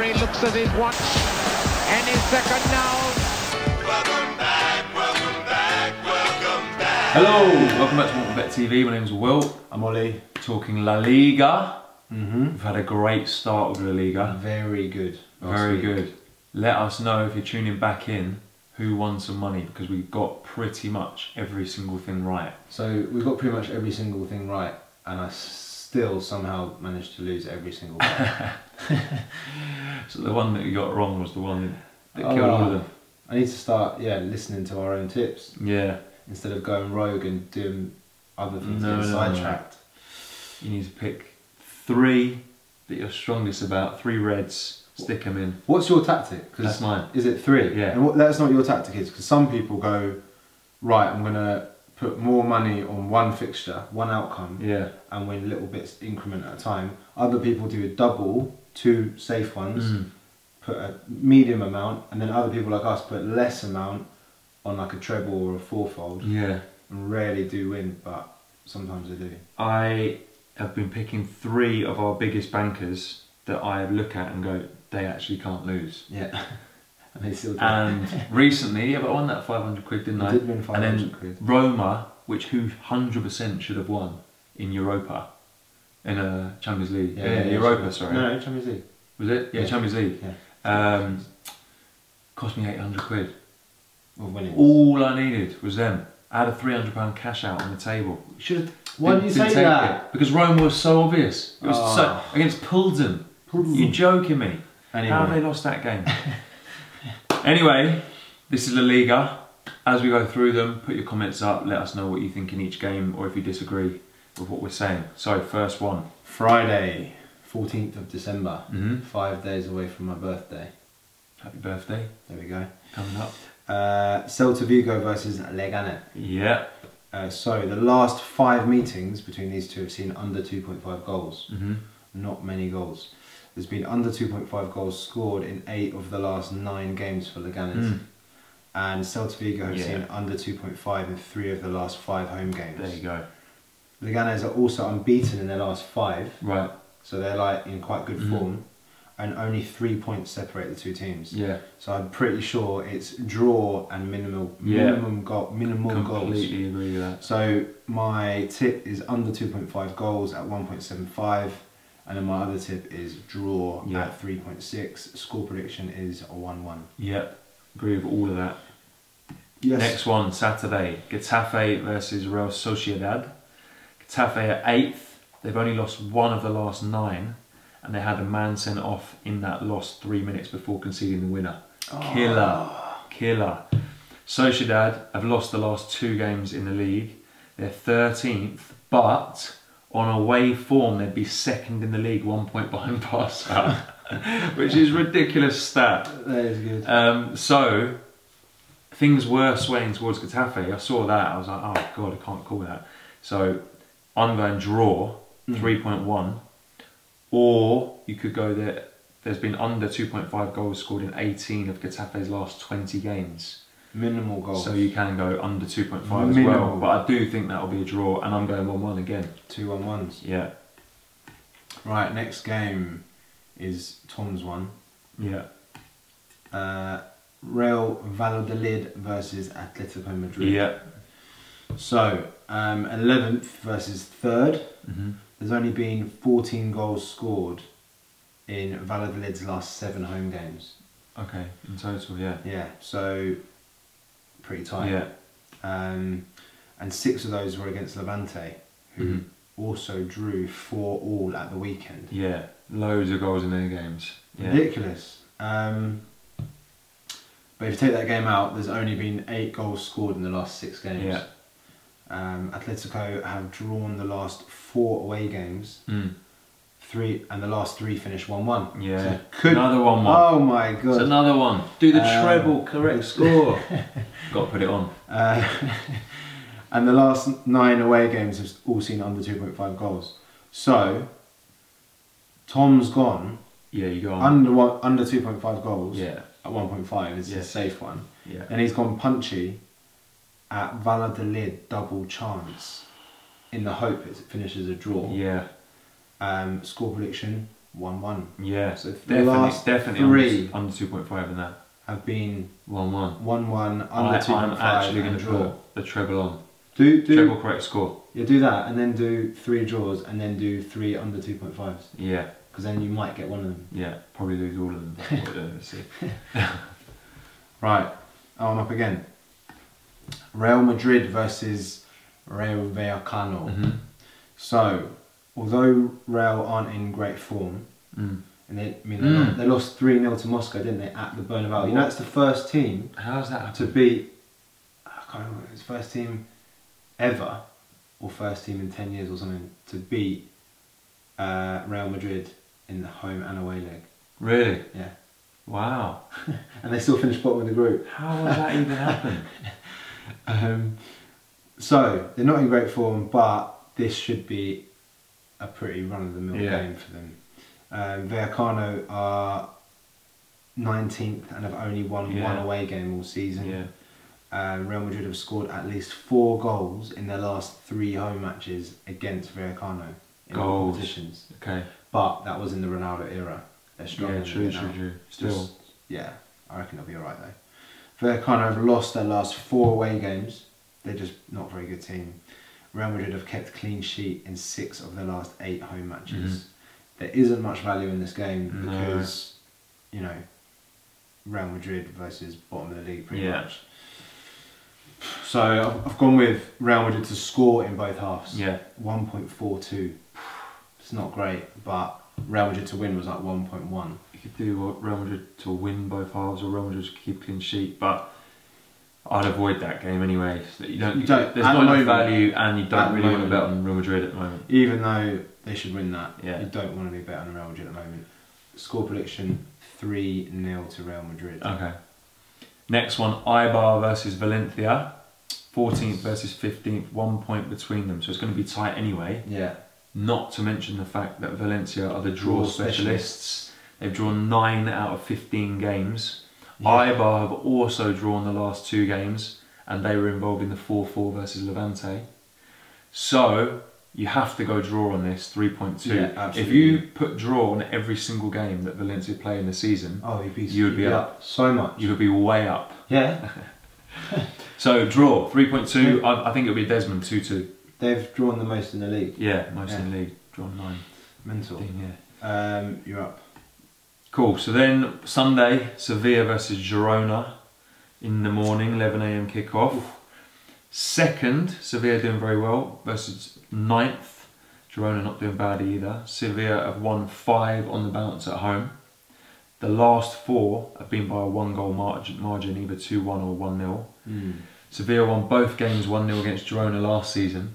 referee looks at his watch. Any second now. Welcome back, welcome back, welcome back. Hello, welcome back to WantMyBet TV. My name's Will. I'm Ollie. Talking La Liga. We've had a great start with La Liga. Very good. Very good. Let us know if you're tuning back in who won some money, because we got pretty much every single thing right. So we got pretty much every single thing right, and I still somehow managed to lose every single one. So the one that you got wrong was the one that killed all of them. I need to start, listening to our own tips. Yeah. Instead of going rogue and doing other things, No. sidetracked. You need to pick 3 that you're strongest about, 3 reds, stick them in. What's your tactic? That's mine. Is it 3? Yeah. And let us know what your tactic is, because some people go, right, I'm going to put more money on one fixture, one outcome, and win little bits increment at a time. Other people do a double, 2 safe ones, put a medium amount, and then other people like us put less amount on like a treble or a fourfold. Yeah. And rarely do win, but sometimes they do. I have been picking 3 of our biggest bankers that I look at and go, they actually can't lose. Yeah. And they still do. And recently, but I won that 500 quid, didn't I? You did win 500 and then quid. Roma, which who 100% should have won in Europa, in a Champions League. Europa, sorry. No, Champions League. Was it? Yeah, Champions League. Yeah. Cost me 800 quid. Of winning. All I needed was them. I had a £300 cash out on the table. Should have. Why did you say that? It, because Roma was so obvious. It was so against Pilsen. You're joking me. Anyway. How have they lost that game? Anyway, this is La Liga. As we go through them, put your comments up. Let us know what you think in each game, or if you disagree with what we're saying. So, first one. Friday, 14th of December. 5 days away from my birthday. Happy birthday. There we go. Coming up. Celta Vigo versus Leganes. Yeah. So the last 5 meetings between these two have seen under 2.5 goals. Not many goals. There's been under 2.5 goals scored in 8 of the last 9 games for Leganes. And Celta Vigo have seen under 2.5 in 3 of the last 5 home games. There you go. Leganes are also unbeaten in their last 5. Right. So they're like in quite good form. And only 3 points separate the 2 teams. Yeah. So I'm pretty sure it's draw and minimum goals. Completely agree with that. So my tip is under 2.5 goals at 1.75, and then my other tip is draw at 3.6. Score prediction is a 1-1. Yep. Agree with all of that. Yes. Next one, Saturday. Getafe versus Real Sociedad. Getafe are 8th. They've only lost 1 of the last 9. And they had a man sent off in that lost 3 minutes before conceding the winner. Killer. Sociedad have lost the last 2 games in the league. They're 13th, but on away form they'd be 2nd in the league, 1 point behind Barca, which is ridiculous stat. That is good. So things were swaying towards Getafe. I saw that. I was like, oh god, I can't call that. So I'm going draw 3.1. Or you could go there. There's been under 2.5 goals scored in 18 of Getafe's last 20 games. Minimal goals. So you can go under 2.5 as well. But I do think that'll be a draw, and I'm going 1-1 again. 2 1-1s. Yeah. Right, next game is Tom's one. Yeah. Real Valladolid versus Atletico Madrid. Yeah. So, 11th versus 3rd. There's only been 14 goals scored in Valladolid's last 7 home games. Okay, in total, yeah. Yeah, so pretty tight. Yeah. And 6 of those were against Levante, who also drew 4-4 at the weekend. Yeah, loads of goals in their games. Yeah. Ridiculous. But if you take that game out, there's only been 8 goals scored in the last 6 games. Yeah. Atletico have drawn the last 4 away games, 3, and the last 3 finished 1-1. Yeah, so another 1-1. Oh my god! It's another one. Do the treble, correct score. Got to put it on. And the last 9 away games have all seen under 2.5 goals. So Tom's gone. Yeah, you go on. Under 2.5 goals. Yeah. At 1.5 is a safe one. Yeah. And he's gone punchy at Valladolid double chance in the hope it finishes a draw. Yeah. Score prediction 1-1. Yeah, So the definitely, last definitely three under 2.5 in that. have been 1-1. 1-1, under 2.5 I'm actually going and to draw. put the treble on. Do Treble correct score. Yeah, do that and then do 3 draws and then do 3 under 2.5s. Yeah. Because then you might get one of them. Yeah, probably lose all of them. Let's see. Right, I'm up again. Real Madrid versus Real Vallecano. So, although Real aren't in great form, and they lost 3-0 to Moscow, didn't they, at the Bernabeu? You know, it's the first team How's that to beat, I can't remember, it's the first team ever, or first team in 10 years or something, to beat Real Madrid in the home and away leg. Really? Yeah. Wow. And they still finished bottom of the group. How does that even happen? So, they're not in great form, but this should be a pretty run-of-the-mill game for them. Vallecano are 19th and have only won one away game all season. Real Madrid have scored at least 4 goals in their last 3 home matches against Vallecano in all competitions. Okay. But that was in the Ronaldo era. They're struggling. Yeah, true. Still. Yeah, I reckon they'll be alright though. Vallecano have lost their last 4 away games. They're just not a very good team. Real Madrid have kept clean sheet in 6 of their last 8 home matches. There isn't much value in this game because, you know, Real Madrid versus bottom of the league pretty much. So I've gone with Real Madrid to score in both halves. 1.42. It's not great, but Real Madrid to win was like 1.1. You could do Real Madrid to win both halves or Real Madrid to keep clean sheet, but I'd avoid that game anyway. So there's not enough value, and you don't really want to bet on Real Madrid at the moment. Even though they should win that, you don't want to be betting on Real Madrid at the moment. Score prediction 3-0 to Real Madrid. Okay. Next one, Eibar versus Valencia. 14th versus 15th, 1 point between them, so it's going to be tight anyway. Not to mention the fact that Valencia are the draw specialists. They've drawn 9 out of 15 games. Eibar have also drawn the last 2 games, and they were involved in the 4-4 versus Levante. So you have to go draw on this 3.2. If you put draw on every single game that Valencia play in the season, you would be up so much. You would be way up. Yeah. So draw 3.2. I think it'll be Desmond 2-2. They've drawn the most in the league. Yeah, most in the league. Drawn 9. Mental. 15, you're up. Cool. So then Sunday, Sevilla versus Girona in the morning, 11 AM kickoff. Second, Sevilla doing very well versus 9th. Girona not doing bad either. Sevilla have won 5 on the bounce at home. The last 4 have been by a 1-goal margin, either 2-1 or 1-0. Sevilla won both games 1-0 against Girona last season.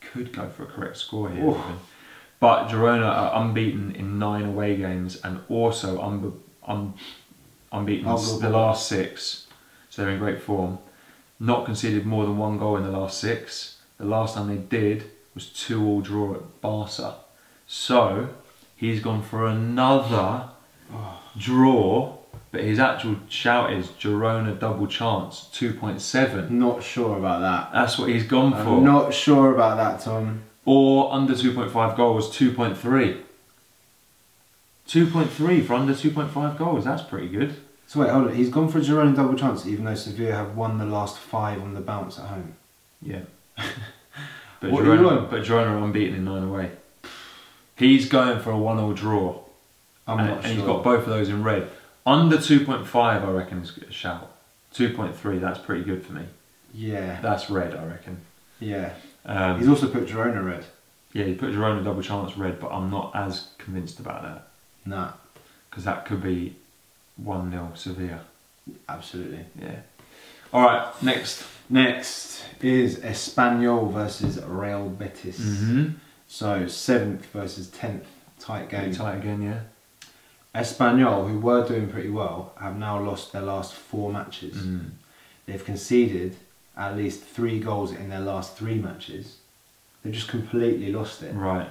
Could go for a correct score here. But Girona are unbeaten in 9 away games and also unbeaten the last 6. So they're in great form. Not conceded more than 1 goal in the last 6. The last time they did was 2-2 draw at Barca. So he's gone for another draw, but his actual shout is Girona double chance 2.7. Not sure about that. That's what he's gone for. I'm not sure about that, Tom. Or under 2.5 goals, 2.3. 2.3 for under 2.5 goals, that's pretty good. So wait, hold on. He's gone for a Girona double chance, even though Sevilla have won the last 5 on the bounce at home. Yeah. But Girona are unbeaten in 9 away. He's going for a 1-1 draw. And he's got both of those in red. Under 2.5, I reckon, is a shout. 2.3, that's pretty good for me. Yeah. That's red, I reckon. Yeah. He's also put Girona red. Yeah, he put Girona double chance red, but I'm not as convinced about that. Nah. Because that could be 1-0 Sevilla. Absolutely. Yeah. Alright, next. Next is Espanyol versus Real Betis. So 7th versus 10th. Tight game. Pretty tight again, yeah. Espanyol, who were doing pretty well, have now lost their last 4 matches. They've conceded at least 3 goals in their last 3 matches. They've just completely lost it. Right.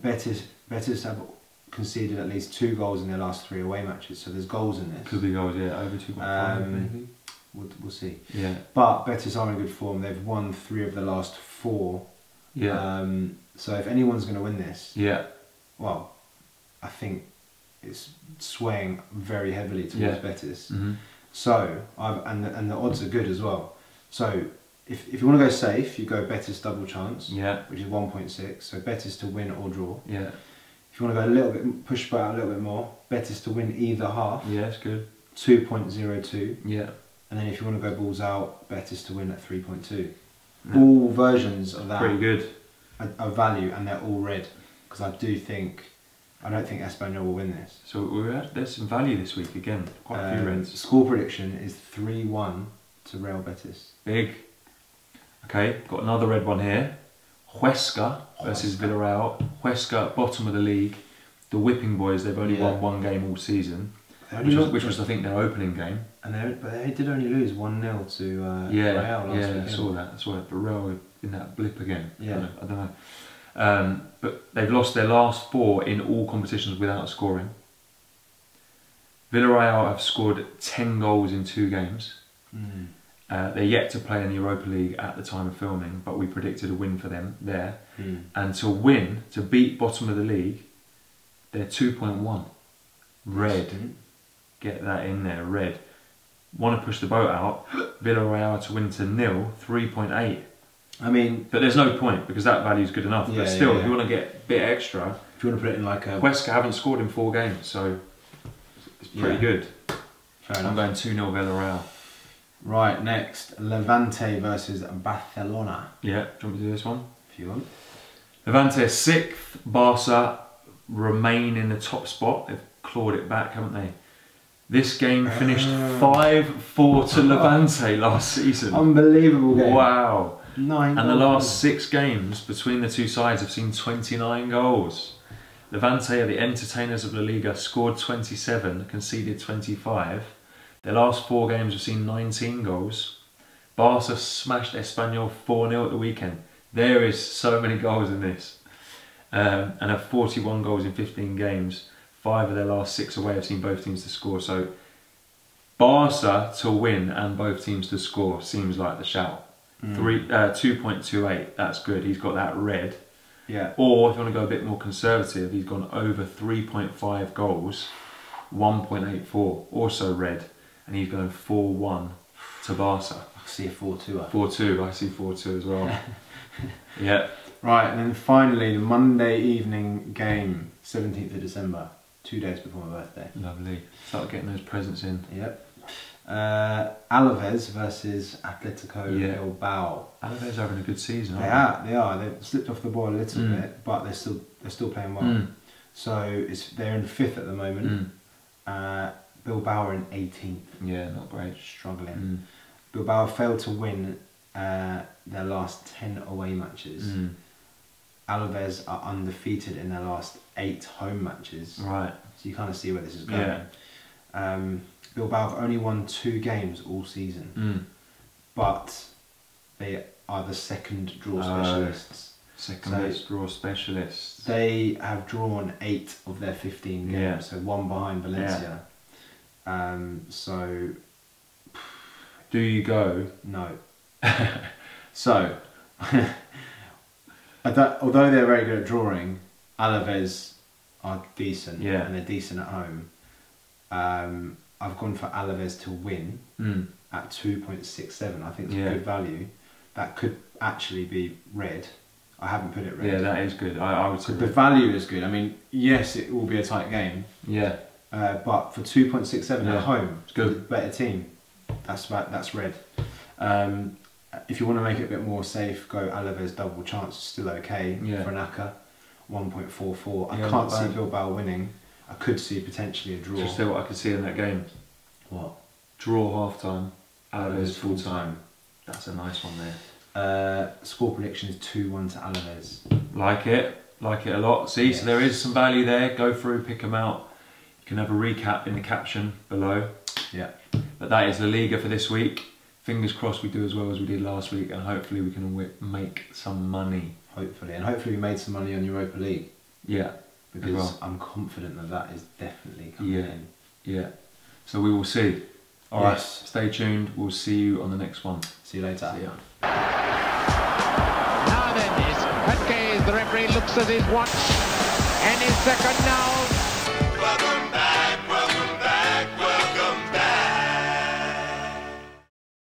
Betis have conceded at least 2 goals in their last 3 away matches, so there's goals in this. Could be goals, yeah, over 2.5 maybe. We'll see. Yeah. But Betis are in good form. They've won 3 of the last 4. Yeah. So if anyone's going to win this, well, I think it's swaying very heavily towards Betis. Mm-hmm. So and the odds are good as well. So if you want to go safe, you go Betis double chance, which is 1.6. So Betis to win or draw. Yeah. If you want to go a little bit, push out a little bit more, Betis to win either half. Yeah, it's good. 2.02. Yeah. And then if you want to go balls out, Betis to win at 3.2. Yeah. All versions of that. Pretty good. Are value, and they're all red, because I don't think Espanyol will win this. So there's some value this week again. Quite a few reds. Score prediction is 3-1 to Real Betis. Big. Okay, got another red one here. Huesca versus Villarreal. Huesca, bottom of the league. The Whipping Boys, they've only won one game all season, which was I think their opening game. But they did only lose 1-0 to Real last week. I saw that. But Real in that blip again. Yeah. I don't know. But they've lost their last 4 in all competitions without scoring. Villarreal have scored 10 goals in 2 games. Mm. They're yet to play in the Europa League at the time of filming, but we predicted a win for them there. Mm. And to beat bottom of the league, they're 2.1. Red. Get that in there, red. Want to push the boat out, Villarreal to win to 0, 3.8. I mean... But there's no point, because that value's good enough. But still, if you want to get a bit extra... If you want to put it in like a... Huesca haven't scored in 4 games, so it's pretty good. Fair enough. I'm going 2-0 Villarreal. Right, next, Levante versus Barcelona. Yeah, do you want me to do this one? If you want. Levante 6th, Barca remain in the top spot. They've clawed it back, haven't they? This game finished 5-4 to Levante last season. Unbelievable game. Wow. 9 and the last 6 games between the two sides have seen 29 goals. Levante are the entertainers of La Liga, scored 27, conceded 25. Their last 4 games have seen 19 goals. Barca smashed Espanyol 4-0 at the weekend. There is so many goals in this. And have 41 goals in 15 games. 5 of their last 6 away have seen both teams to score. So Barca to win and both teams to score seems like the shout. 2.28, that's good. He's got that red. Yeah. Or if you want to go a bit more conservative, he's gone over 3.5 goals, 1.84, also red. And he's going 4-1 to Barca. I see a 4-2. 4-2, I see 4-2 as well. Yeah. Right, and then finally the Monday evening game, 17th of December, 2 days before my birthday. Lovely. Start getting those presents in. Yep. Alaves versus Atletico Bilbao. Alaves are having a good season, aren't they? They are. They've slipped off the ball a little bit, but they're still playing well. So they're in 5th at the moment. Bilbao are in 18th. Yeah, not great. Struggling. Bilbao failed to win their last 10 away matches. Alaves are undefeated in their last 8 home matches. Right. So you kind of see where this is going. Yeah. Bilbao have only won 2 games all season, but they are the second draw specialists. Second draw specialists. They have drawn 8 of their 15 games, so 1 behind Valencia. So, do you go? No. So, although they're very good at drawing, Alaves are decent, and they're decent at home. I've gone for Alaves to win at 2.67. I think it's a good value. That could actually be red. I haven't put it red. Yeah, that is good. I would say the value is good. I mean, yes, it will be a tight game. Yeah. But for 2.67 at home, it's good. Better team. That's red. If you want to make it a bit more safe, go Alaves double chance. Still okay for an ACA. 1.44. I can't see Bilbao winning. I could see potentially a draw. Just see what I could see in that game. What? Draw half time. Alaves full time. That's a nice one there. Score prediction is 2-1 to Alaves. Like it a lot. See, so there is some value there. Go through, pick them out. You can have a recap in the caption below. Yeah. But that is La Liga for this week. Fingers crossed we do as well as we did last week, and hopefully we can make some money. Hopefully, and hopefully we made some money on Europa League. Yeah. Because I'm confident that is definitely coming in. Yeah. So we will see. All right. Stay tuned. We'll see you on the next one. See you later. See ya. Now then, the referee looks at his watch.